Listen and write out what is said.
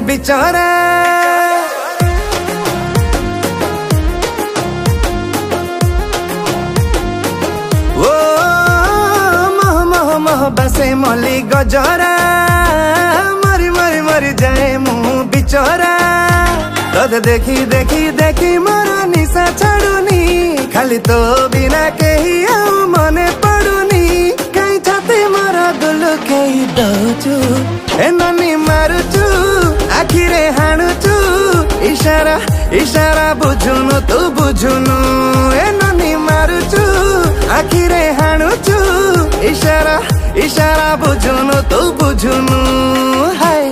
बिचरा ओ मह मह मह बसे मली गजरा मरी मरी मरी जाए मुँह बिचरा तोते देखी देखी देखी मोरा निशा छाड़ुनी खाली तो बिना कही आउ मने पड़ुनी कहीं छाती मोरा दुलु कही दौचु ए ननी मारुचु आखिरे हाणुचु इशारा इशारा बुझुनु तू बुझुनु ए ननी मारुचु आखिरे हाणुचु इशारा इशारा बुझुनु तू बुझुनु हाय।